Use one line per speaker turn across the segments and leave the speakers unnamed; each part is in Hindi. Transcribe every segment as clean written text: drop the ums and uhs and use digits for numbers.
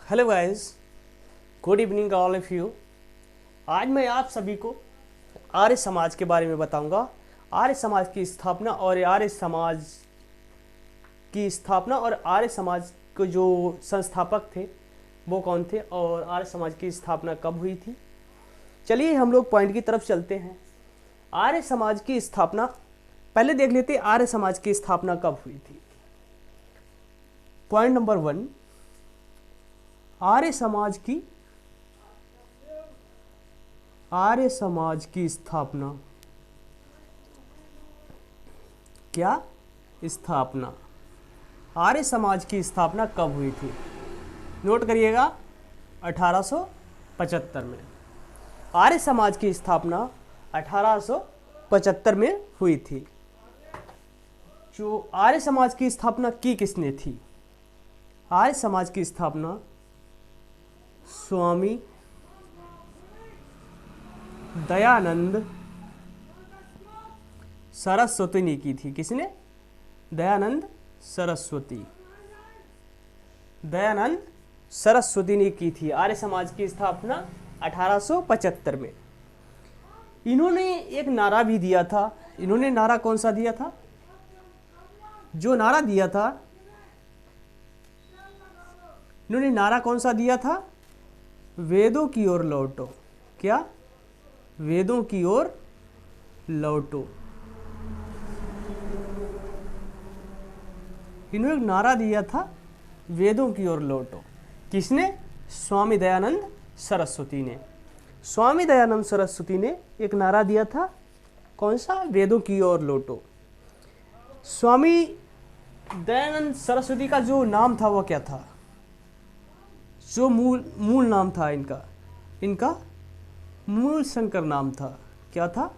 Hello guys, good evening all of you. आज मैं आप सभी को आर्य समाज के बारे में बताऊंगा। आर्य समाज की स्थापना और आर्य समाज के जो संस्थापक थे वो कौन थे और आर्य समाज की स्थापना कब हुई थी। चलिए हम लोग पॉइंट की तरफ चलते हैं। आर्य समाज की स्थापना पहले देख लेते हैं, आर्य समाज की स्थापना कब हुई थी। पॉइंट नंबर 1, आर्य समाज की स्थापना। क्या स्थापना? आर्य समाज की स्थापना कब हुई थी? नोट करिएगा, 1875 में। आर्य समाज की स्थापना 1875 में हुई थी। जो आर्य समाज की स्थापना की किसने थी? आर्य समाज की स्थापना स्वामी दयानंद सरस्वती ने की थी। किसने? दयानंद सरस्वती ने की थी आर्य समाज की स्थापना 1875 में। इन्होंने एक नारा भी दिया था। इन्होंने नारा कौन सा दिया था? जो नारा दिया था, इन्होंने नारा कौन सा दिया था? वेदों की ओर लौटो। क्या? वेदों की ओर लौटो। इन्होंने नारा दिया था वेदों की ओर लौटो। किसने? स्वामी दयानंद सरस्वती ने। स्वामी दयानंद सरस्वती ने एक नारा दिया था, कौन सा? वेदों की ओर लौटो। स्वामी दयानंद सरस्वती का जो नाम था वो क्या था? जो मूल नाम था इनका मूल शंकर नाम था। क्या था?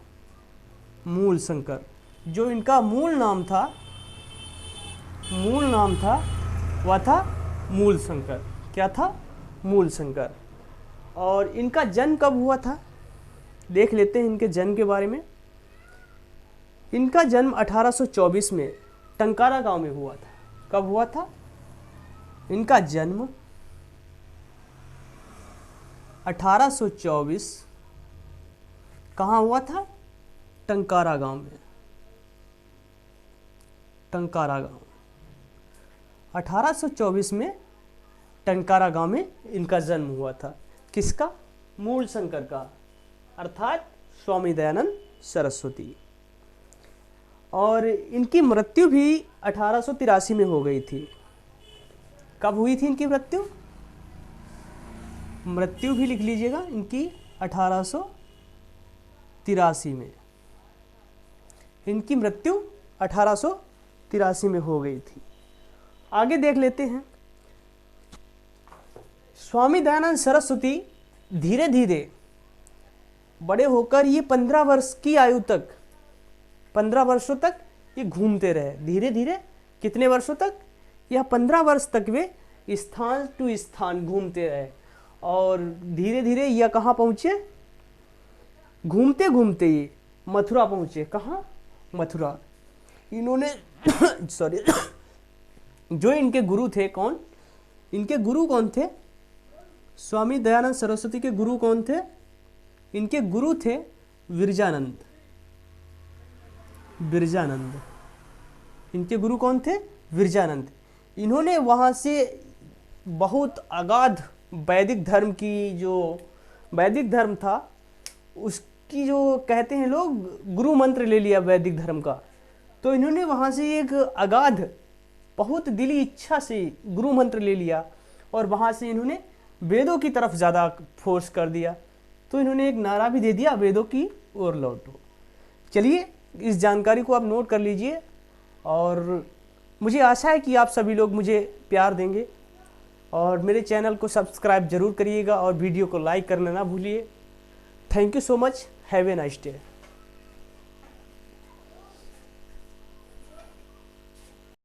मूल शंकर। जो इनका मूल नाम था वह था मूल शंकर। क्या था? मूल शंकर। और इनका जन्म कब हुआ था? देख लेते हैं इनके जन्म के बारे में। इनका जन्म 1824 में टंकारा गांव में हुआ था। कब हुआ था इनका जन्म? 1824। कहाँ हुआ था? टंकारा गांव में। टंकारा गांव 1824 में टंकारा गांव में इनका जन्म हुआ था। किसका? मूल शंकर का, अर्थात स्वामी दयानंद सरस्वती। और इनकी मृत्यु भी 1883 में हो गई थी। कब हुई थी इनकी मृत्यु? मृत्यु भी लिख लीजिएगा इनकी 1883 में। इनकी मृत्यु 1883 में हो गई थी। आगे देख लेते हैं। स्वामी दयानंद सरस्वती धीरे धीरे बड़े होकर ये 15 वर्ष की आयु तक, 15 वर्षों तक ये घूमते रहे। धीरे धीरे कितने वर्षों तक? यह 15 वर्ष तक वे स्थान टू स्थान घूमते रहे। और धीरे धीरे यह कहाँ पहुँचे? घूमते घूमते ये मथुरा पहुँचे। कहाँ? मथुरा। इन्होंने सॉरी जो इनके गुरु थे, कौन? इनके गुरु कौन थे? स्वामी दयानंद सरस्वती के गुरु कौन थे? इनके गुरु थे विरजानंद। इनके गुरु कौन थे? विरजानंद। इन्होंने वहाँ से बहुत अगाध वैदिक धर्म की, जो वैदिक धर्म था उसकी, जो कहते हैं लोग, गुरु मंत्र ले लिया वैदिक धर्म का। तो इन्होंने वहाँ से एक अगाध, बहुत दिली इच्छा से गुरु मंत्र ले लिया और वहाँ से इन्होंने वेदों की तरफ ज़्यादा फोर्स कर दिया। तो इन्होंने एक नारा भी दे दिया, वेदों की ओर लौटो। चलिए इस जानकारी को आप नोट कर लीजिए और मुझे आशा है कि आप सभी लोग मुझे प्यार देंगे और मेरे चैनल को सब्सक्राइब जरूर करिएगा और वीडियो को लाइक करना ना भूलिए। Thank you so much. Have a nice day.